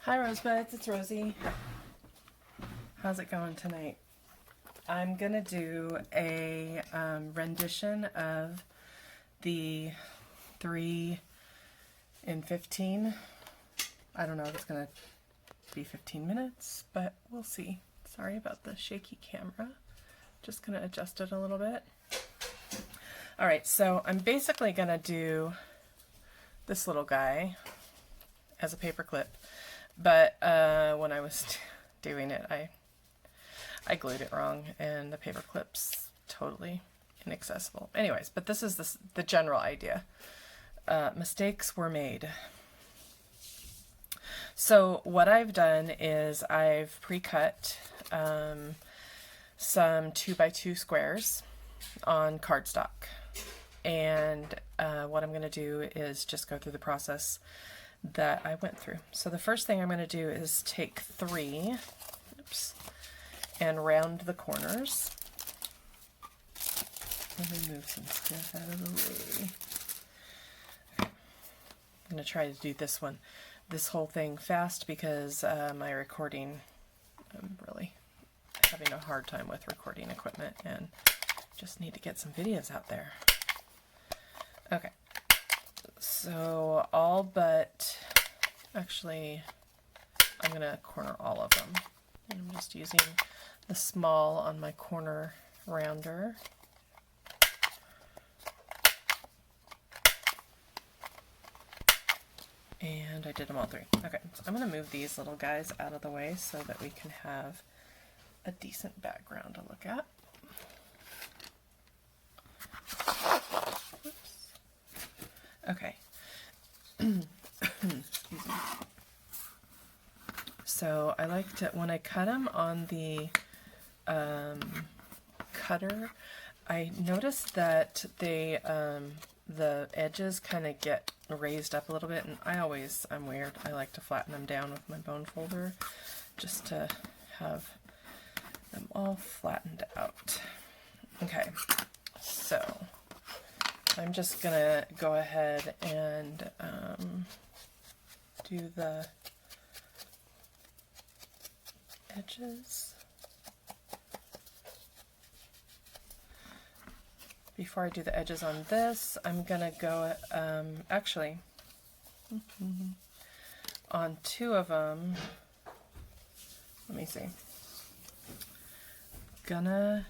Hi Rosebuds, it's Rosie. How's it going tonight? I'm gonna do a rendition of the 3 in 15. I don't know if it's gonna be 15 minutes, but we'll see. Sorry about the shaky camera. Just gonna adjust it a little bit. Alright, so I'm basically gonna do this little guy as a paper clip, but when I was doing it, I glued it wrong and the paper clip's totally inaccessible. Anyways, but this is the general idea. Mistakes were made. So what I've done is I've pre-cut some 2x2 squares on cardstock, and what I'm going to do is just go through the process that I went through. So the first thing I'm going to do is take 3, and round the corners. Let me move some stuff out of the way. Okay. I'm going to try to do this whole thing fast because my recording, I'm really having a hard time with recording equipment and just need to get some videos out there. Okay, so all but, actually, I'm going to corner all of them. And I'm just using the small on my corner rounder. And I did them all 3. Okay, so I'm going to move these little guys out of the way so that we can have a decent background to look at. Oops. Okay. Excuse me. So I like to, when I cut them on the cutter, I noticed that they, the edges kind of get raised up a little bit, and I'm weird. I like to flatten them down with my bone folder just to have them all flattened out. Okay, so I'm just gonna go ahead and do the edges. Before I do the edges on this, I'm gonna go actually on 2 of them. Let me see. I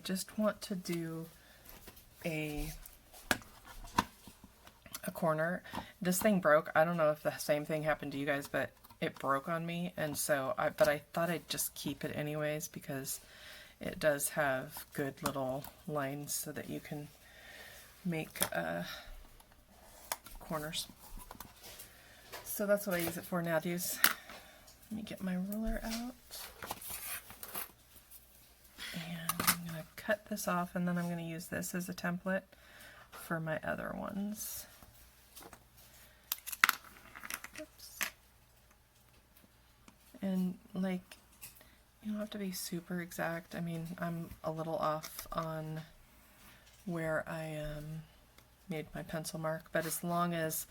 just want to do a corner. This thing broke. I don't know if the same thing happened to you guys, but it broke on me, and so I thought I'd just keep it anyways because it does have good little lines so that you can make corners. So that's what I use it for now, dudes. Let me get my ruler out. And I'm going to cut this off, and then I'm going to use this as a template for my other ones. Oops. And like, you don't have to be super exact. I mean, I'm a little off on where I made my pencil mark, but as long as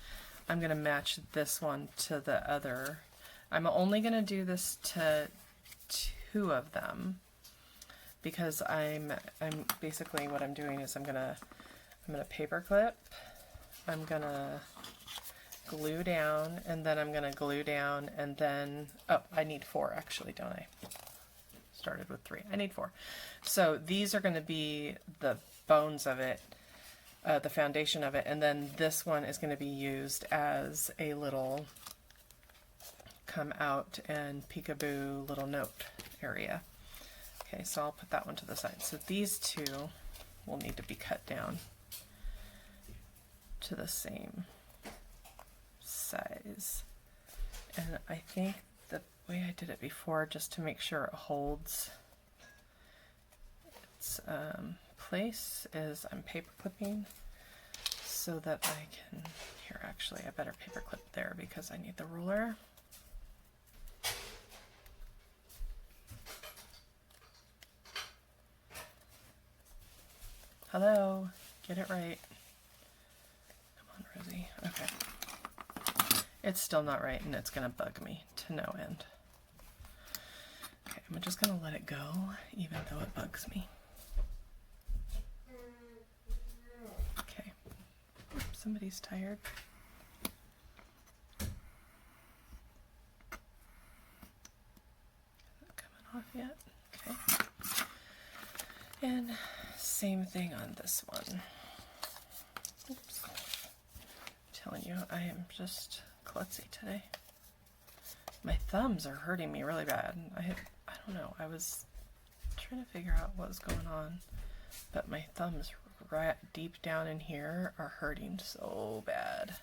I'm going to match this one to the other, I'm only going to do this to 2 of them because I'm basically what I'm doing is I'm gonna paper clip, I'm gonna glue down, and then I'm gonna glue down, and then I need 4 actually, don't I? Started with 3. I need 4. So these are going to be the bones of it, the foundation of it, and then this one is going to be used as a little come out and peekaboo little note area. Okay, so I'll put that one to the side. So these 2 will need to be cut down to the same size. And I think the way I did it before, just to make sure it holds its place, is I'm paper clipping so that I can, here actually I better paper clip there because I need the ruler. Hello, get it right. Come on, Rosie. Okay. It's still not right, and it's going to bug me to no end. Okay, I'm just going to let it go, even though it bugs me. Okay. Oops, somebody's tired. Not coming off yet. Okay. And same thing on this one. Oops. I'm telling you, I am just klutzy today. My thumbs are hurting me really bad. I don't know. I was trying to figure out what was going on, but my thumbs right deep down in here are hurting so bad.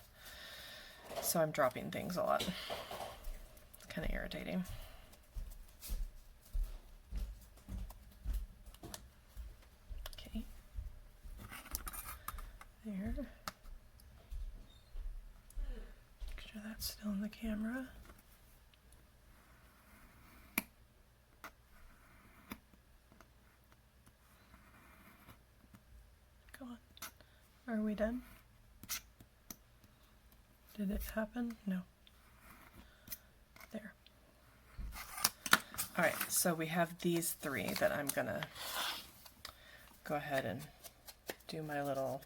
So I'm dropping things a lot. It's kind of irritating. Okay. There. Make sure that's still in the camera. Go on. Are we done? Did it happen? No. There. Alright, so we have these three that I'm gonna go ahead and do my little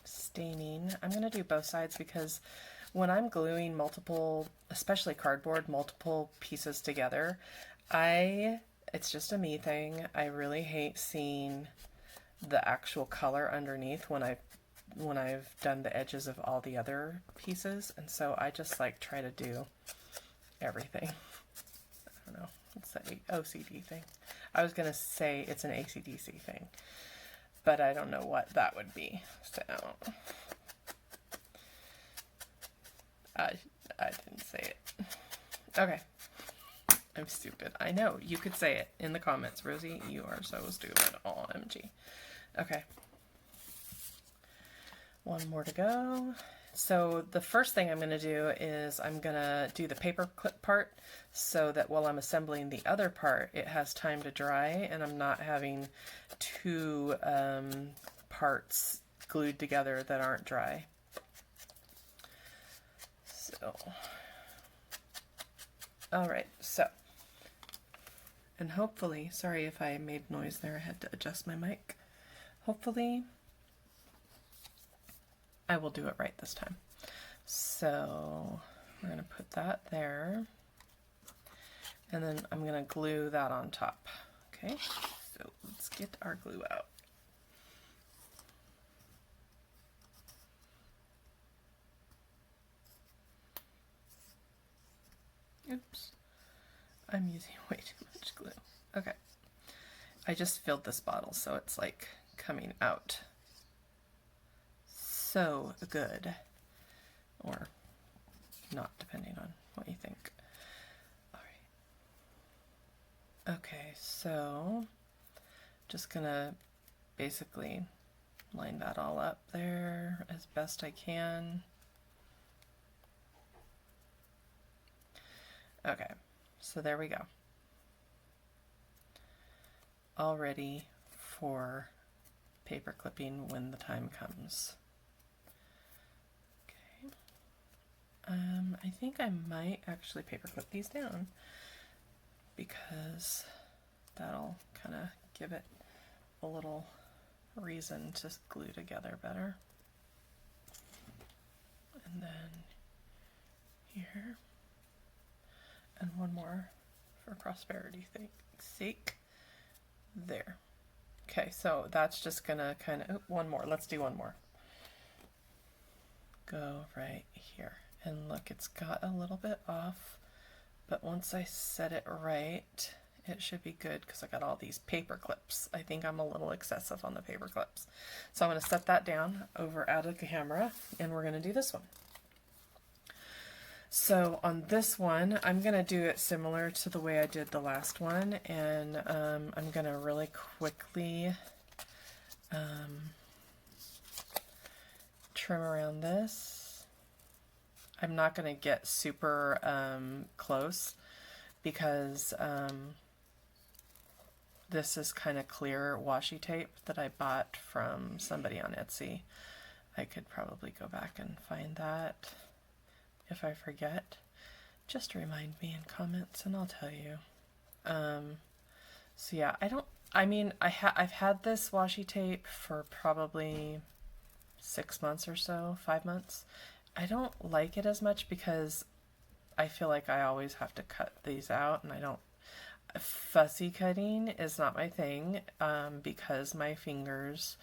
staining. I'm going to do both sides because when I'm gluing multiple, especially cardboard, multiple pieces together, it's just a me thing. I really hate seeing the actual color underneath when I've done the edges of all the other pieces, and so I just like try to do everything. I don't know. It's an OCD thing. I was going to say it's an AC/DC thing, but I don't know what that would be. So I didn't say it. Okay. I'm stupid. I know. You could say it in the comments. Rosie, you are so stupid. OMG. Okay. One more to go. So the first thing I'm going to do is I'm going to do the paper clip part so that while I'm assembling the other part, it has time to dry and I'm not having two parts glued together that aren't dry. So, alright, so, and hopefully, sorry if I made noise there, I had to adjust my mic. Hopefully, I will do it right this time. So, we're going to put that there, and then I'm going to glue that on top. Okay, so let's get our glue out. Oops, I'm using way too much glue. Okay, I just filled this bottle, so it's like coming out so good, or not, depending on what you think. All right. Okay, so just gonna basically line that all up there as best I can. Okay, so there we go. All ready for paper clipping when the time comes. Okay. I think I might actually paper clip these down because that'll kind of give it a little reason to glue together better. And then here. And one more for prosperity's sake. There. Okay, so that's just gonna kind of, one more. Let's do one more. Go right here. And look, it's got a little bit off, but once I set it right, it should be good because I got all these paper clips. I think I'm a little excessive on the paper clips. So I'm gonna set that down over out of the camera, and we're gonna do this one. So on this one, I'm going to do it similar to the way I did the last one, and I'm going to really quickly trim around this. I'm not going to get super this is kind of clear washi tape that I bought from somebody on Etsy. I could probably go back and find that. If I forget, just remind me in comments and I'll tell you. So yeah, I've had this washi tape for probably 6 months or so, 5 months. I don't like it as much because I feel like I always have to cut these out, and fussy cutting is not my thing, because my fingers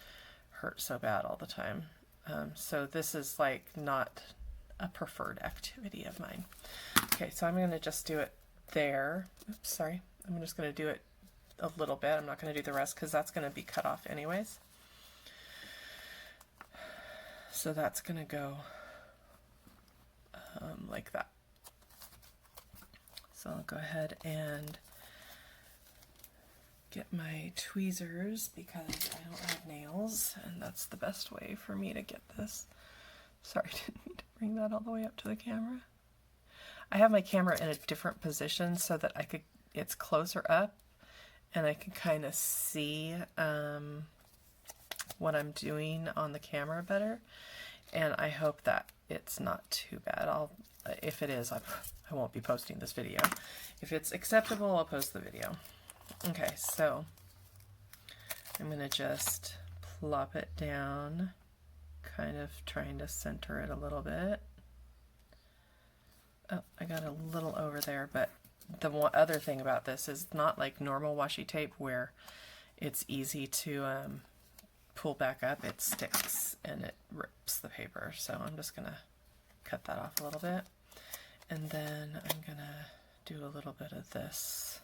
hurt so bad all the time. So this is like not a preferred activity of mine. Okay, so I'm going to just do it there. Oops, sorry. I'm just going to do it a little bit. I'm not going to do the rest because that's going to be cut off anyways. So that's going to go like that. So I'll go ahead and get my tweezers because I don't have nails, and that's the best way for me to get this. Sorry, I didn't mean to bring that all the way up to the camera. I have my camera in a different position so that it's closer up and I can kind of see what I'm doing on the camera better, and I hope that it's not too bad. If it is, I won't be posting this video. If it's acceptable, I'll post the video. Okay, so I'm going to just plop it down, kind of trying to center it a little bit. Oh, I got a little over there, but the other thing about this is not like normal washi tape where it's easy to pull back up. It sticks and it rips the paper. So I'm just going to cut that off a little bit. And then I'm going to do a little bit of this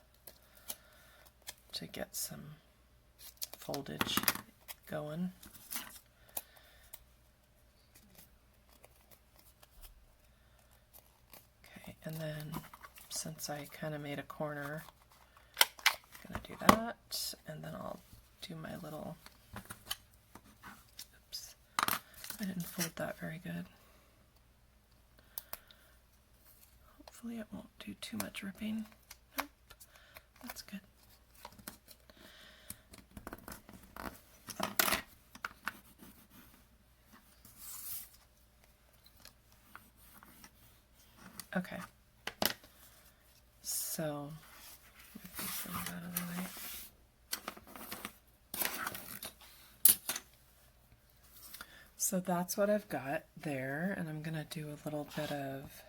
to get some foldage going. Okay, and then since I kind of made a corner, I'm going to do that, and then I'll do my little, oops, I didn't fold that very good. Hopefully it won't do too much ripping. Nope, that's good. Okay, so get these things out of the way. So that's what I've got there, and I'm gonna do a little bit of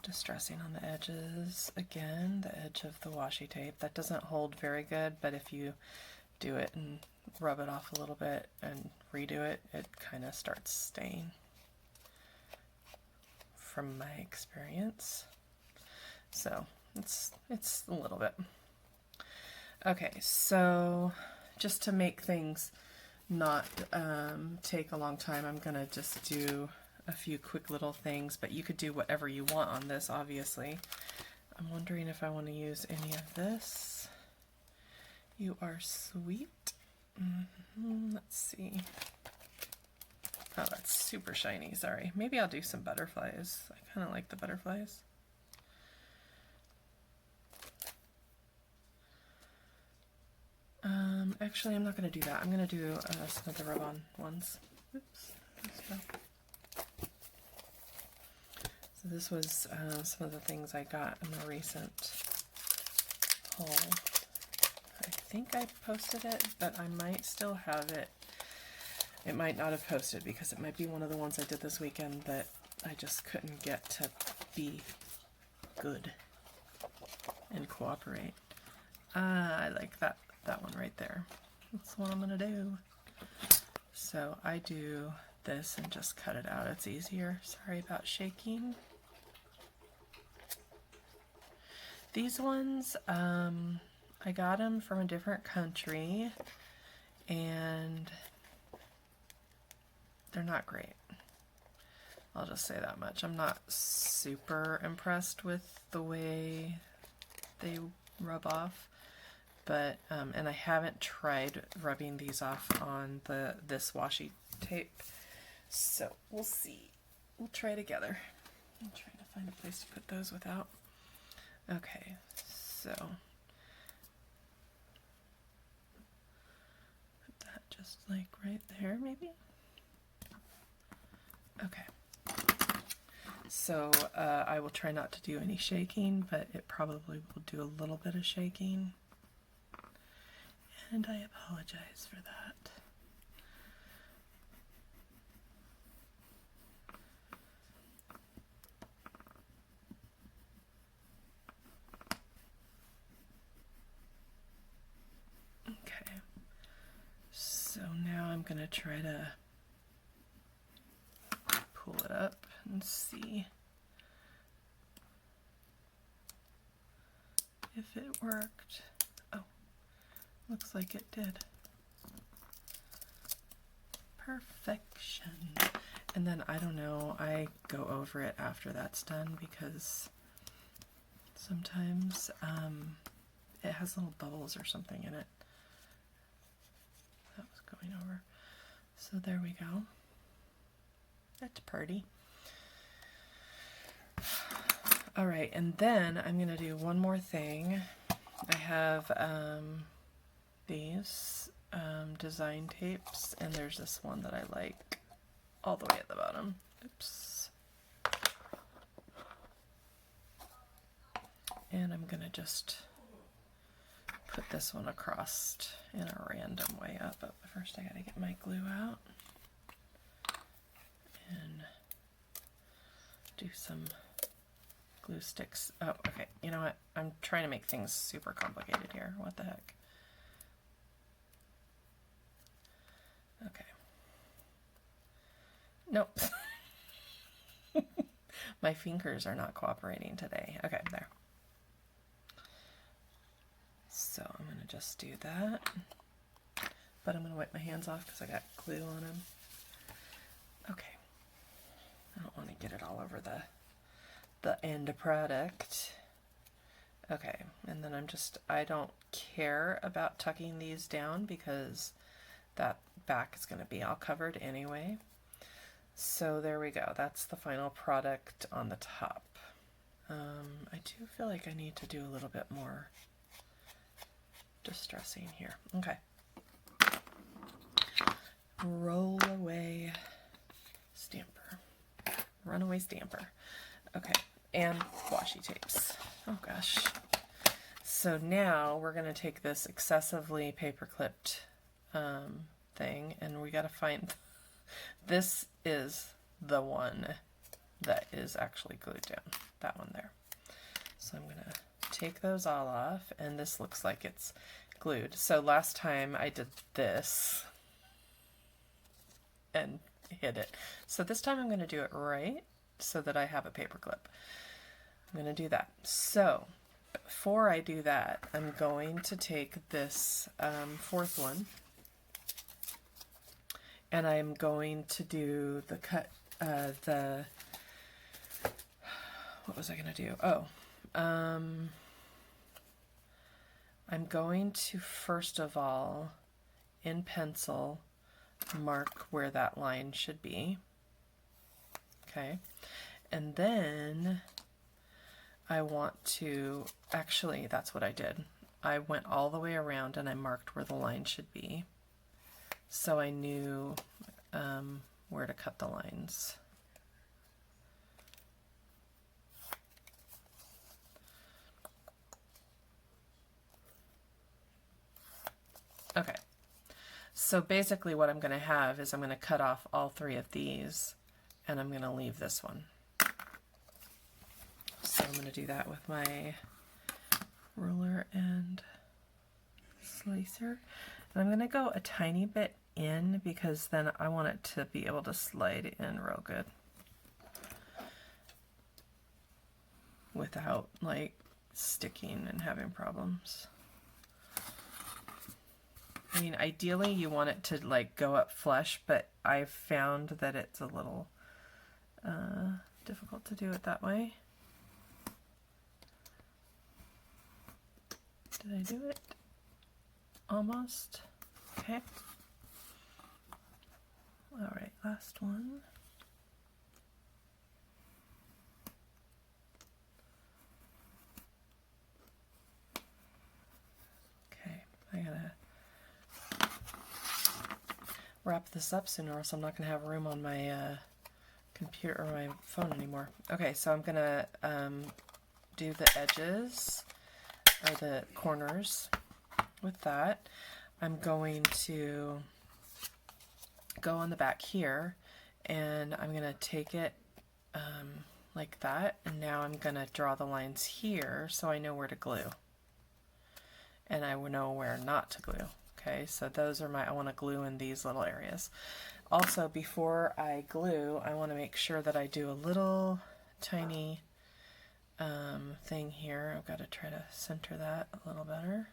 distressing on the edges again, the edge of the washi tape. That doesn't hold very good, but if you do it and rub it off a little bit and redo it, it kind of starts staying, from my experience. So it's a little bit. Okay, so just to make things not take a long time, I'm gonna just do a few quick little things, but you could do whatever you want on this, obviously. I'm wondering if I want to use any of this. You are sweet. Let's see. Oh, that's super shiny, sorry. Maybe I'll do some butterflies. I kind of like the butterflies. Actually, I'm not going to do that. I'm going to do some of the rub-on ones. Oops. So this was some of the things I got in a recent haul. I think I posted it, but I might still have it. It might not have posted because it might be one of the ones I did this weekend that I just couldn't get to be good and cooperate. I like that one right there. That's what I'm gonna do. So I do this and just cut it out. It's easier. Sorry about shaking. These ones, I got them from a different country, and they're not great. I'll just say that much. I'm not super impressed with the way they rub off, but and I haven't tried rubbing these off on this washi tape, so we'll see. We'll try together. I'm trying to find a place to put those without. Okay, so just like right there maybe. Okay. So I will try not to do any shaking, but it probably will do a little bit of shaking. And I apologize for that. Okay. So now I'm going to try to pull it up and see if it worked. Oh, looks like it did. Perfection. And then I don't know, I go over it after that's done because sometimes it has little bubbles or something in it. That was going over. So there we go. That's pretty. All right, and then I'm going to do one more thing. I have these design tapes, and there's this one that I like all the way at the bottom. Oops. And I'm going to just put this one across in a random way up. But first I got to get my glue out and do some glue sticks. Oh, okay. You know what? I'm trying to make things super complicated here. What the heck? Okay. Nope. My fingers are not cooperating today. Okay, there. So I'm going to just do that. But I'm going to wipe my hands off because I got glue on them. Okay. I don't want to get it all over the end product. Okay, and then I don't care about tucking these down because that back is going to be all covered anyway. So there we go. That's the final product on the top. I do feel like I need to do a little bit more distressing here. Okay. Roll away stamper. Runaway stamper. Okay. And washi tapes. Oh gosh. So now we're going to take this excessively paper clipped thing, and we got to find this is the one that is actually glued down. That one there. So I'm going to take those all off, and this looks like it's glued. So last time I did this and hid it. So this time I'm going to do it right so that I have a paper clip. I'm going to do that. So before I do that, I'm going to take this fourth one, and I'm going to do the cut, what was I going to do? Oh, I'm going to first of all, in pencil, mark where that line should be. Okay, and then I want to, actually that's what I did. I went all the way around and I marked where the line should be, so I knew where to cut the lines. Okay, so basically what I'm going to have is I'm going to cut off all three of these, and I'm going to leave this one. So I'm going to do that with my ruler and slicer. And I'm going to go a tiny bit in because then I want it to be able to slide in real good without like sticking and having problems. I mean, ideally you want it to like go up flush, but I've found that it's a little difficult to do it that way. Did I do it? Almost. Okay. All right, last one. Okay, I gotta wrap this up soon, or else I'm not going to have room on my computer or my phone anymore. Okay, so I'm going to do the edges, or the corners with that. I'm going to go on the back here, and I'm going to take it like that, and now I'm going to draw the lines here so I know where to glue. And I will know where not to glue. Okay, so those are I want to glue in these little areas. Also, before I glue, I want to make sure that I do a little tiny thing here. I've got to try to center that a little better.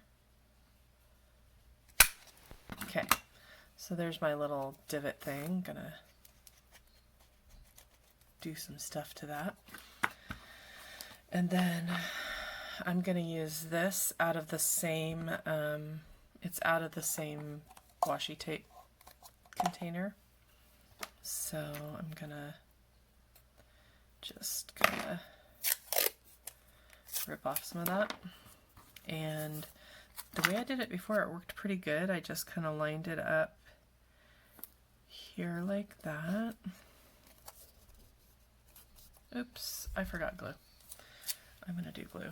Okay, so there's my little divot thing. Gonna do some stuff to that. And then I'm going to use this out of the same, it's out of the same washi tape container. So I'm going to just kind of rip off some of that. And the way I did it before, it worked pretty good. I just kind of lined it up here like that. Oops, I forgot glue. I'm going to do glue.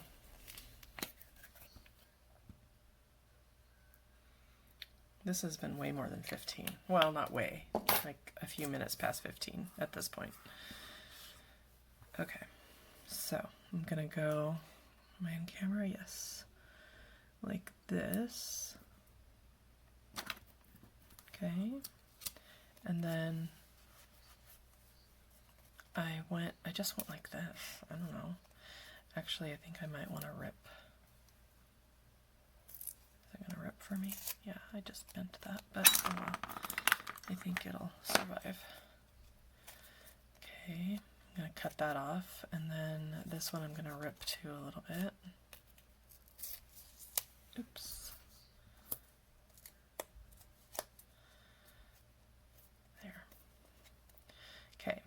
This has been way more than 15. Well, not way, like a few minutes past 15 at this point. Okay, so I'm going to go, am I on camera? Yes. Like this. Okay, and then I just went like this. I don't know. Actually, I think I might want to rip. Is it going to rip for me? Yeah, I just bent that, but oh well. I think it'll survive. Okay, I'm going to cut that off, and then this one I'm going to rip too a little bit. Oops. There. Okay.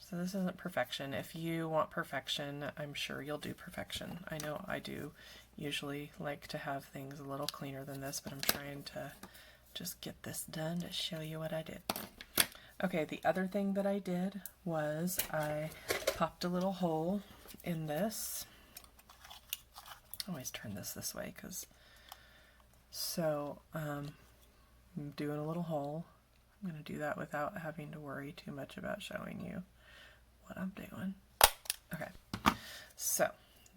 So this isn't perfection. If you want perfection, I'm sure you'll do perfection. I know I do usually like to have things a little cleaner than this, but I'm trying to just get this done to show you what I did. Okay, the other thing that I did was I popped a little hole in this. I always turn this way because I'm doing a little hole. I'm going to do that without having to worry too much about showing you what I'm doing. Okay, so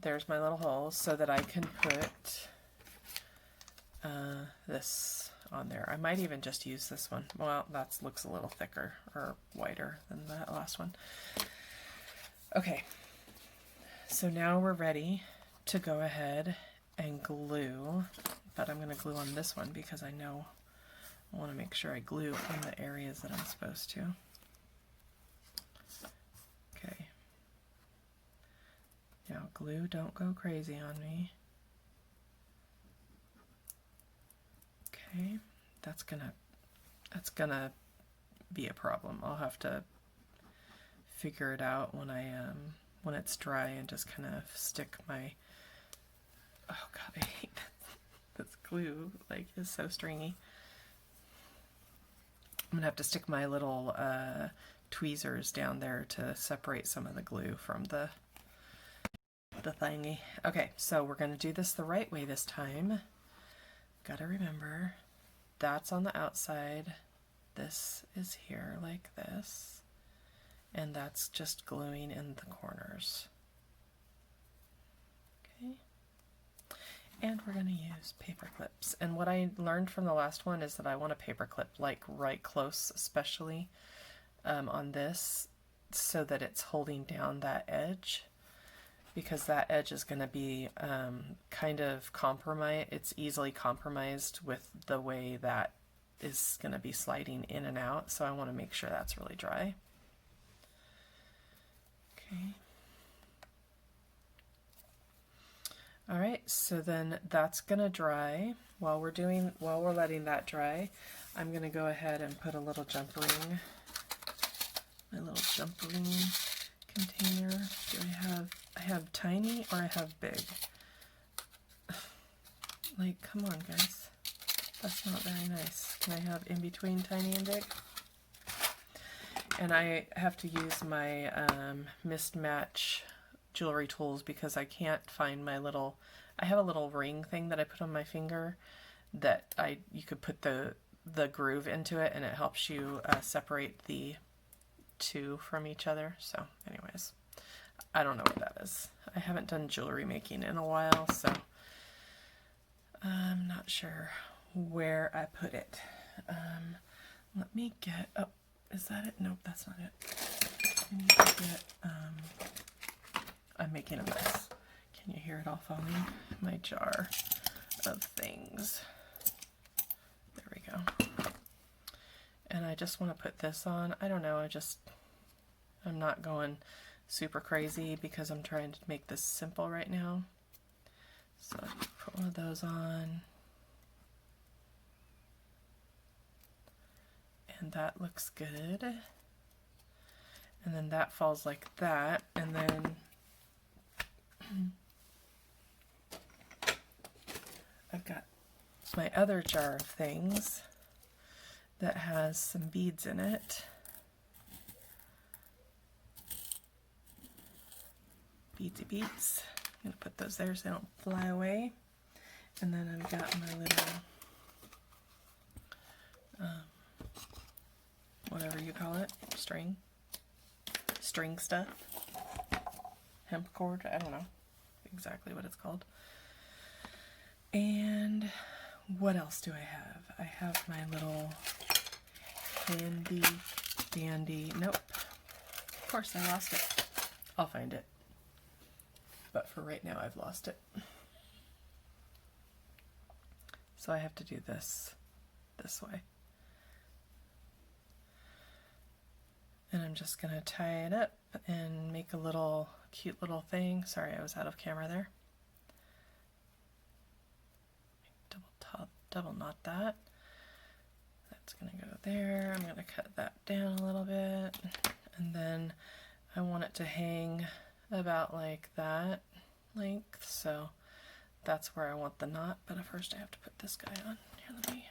there's my little hole so that I can put this on there. I might even just use this one. Well, that looks a little thicker or wider than that last one. Okay, so now we're ready to go ahead and glue, but I'm going to glue on this one because I know I want to make sure I glue in the areas that I'm supposed to. Okay. Now glue, don't go crazy on me. Okay, that's gonna be a problem. I'll have to figure it out when when it's dry and just kind of stick my, oh god, I hate this glue, like it's so stringy. I'm gonna have to stick my little tweezers down there to separate some of the glue from the thingy. Okay, so we're gonna do this the right way this time. Gotta remember, that's on the outside, this is here like this, and that's just gluing in the corners. Okay, and we're gonna use paper clips. And what I learned from the last one is that I want a paper clip like right close, especially on this, so that it's holding down that edge, because that edge is going to be kind of compromised. It's easily compromised with the way that is going to be sliding in and out, so I want to make sure that's really dry. Okay. All right, so then that's going to dry. While we're letting that dry, I'm going to go ahead and put a little jump ring, my little jump ring container. Do I have tiny or I have big? Like, come on guys, that's not very nice. Can I have in between tiny and big? And I have to use my mismatch jewelry tools because I can't find my little, I have a little ring thing that I put on my finger that you could put the groove into it, and it helps you separate the two from each other. So anyways, I don't know what that is. I haven't done jewelry making in a while, so I'm not sure where I put it. Let me get, oh, is that it? Nope, that's not it. I need to get, I'm making a mess. Can you hear it all falling? My jar of things. There we go. And I just want to put this on. I don't know, I'm not going super crazy because I'm trying to make this simple right now. So I'll put one of those on. And that looks good. And then that falls like that. And then I've got my other jar of things that has some beads in it. Beadsy beads. I'm going to put those there so they don't fly away. And then I've got my little, whatever you call it, string stuff, hemp cord, I don't know exactly what it's called. And what else do I have? I have my little handy dandy, nope, of course I lost it. I'll find it. But for right now I've lost it. So I have to do this way. And I'm just going to tie it up and make a little cute little thing. Sorry, I was out of camera there. Double knot that. That's going to go there. I'm going to cut that down a little bit. And then I want it to hang about like that length. So that's where I want the knot. But first I have to put this guy on. Here, let me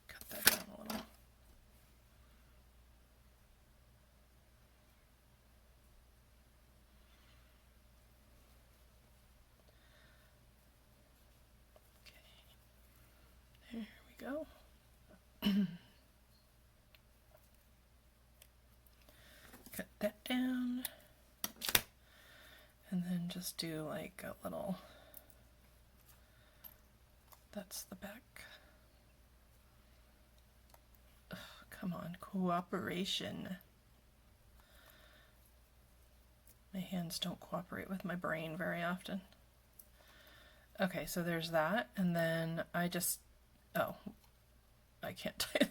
cut that down a little. There we go. Cut that down. And then just do like a little, that's the back. Ugh, come on, cooperation. My hands don't cooperate with my brain very often. Okay, so there's that, and then I just, oh, I can't tie it.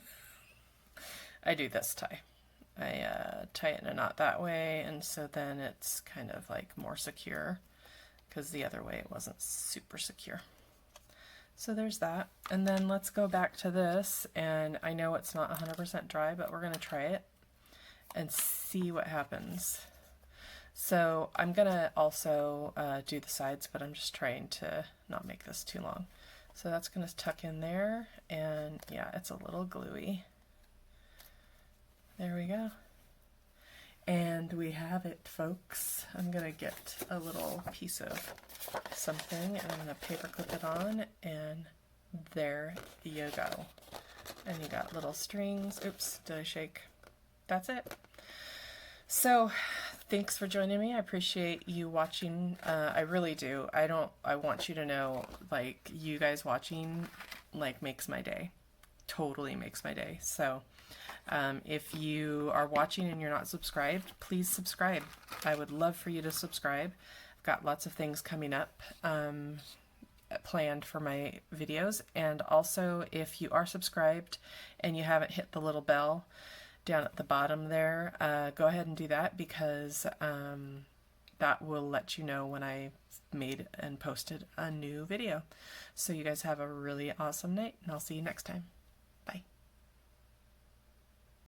I do this tie. I tie it in a knot that way, and so then it's kind of like more secure, because the other way it wasn't super secure. So there's that, and then let's go back to this, and I know it's not 100% dry, but we're going to try it and see what happens. So I'm going to also do the sides, but I'm just trying to not make this too long. So that's going to tuck in there, and yeah, it's a little gluey. There we go. And we have it, folks. I'm going to get a little piece of something, and I'm going to paper clip it on, and there you go. And you got little strings. Oops, did I shake? That's it. So thanks for joining me. I appreciate you watching. I really do. I want you to know, like, you guys watching, like, makes my day. Totally makes my day. So if you are watching and you're not subscribed, please subscribe. I would love for you to subscribe. I've got lots of things coming up planned for my videos. And also, if you are subscribed and you haven't hit the little bell down at the bottom there, go ahead and do that, because that will let you know when I made and posted a new video. So you guys have a really awesome night, and I'll see you next time.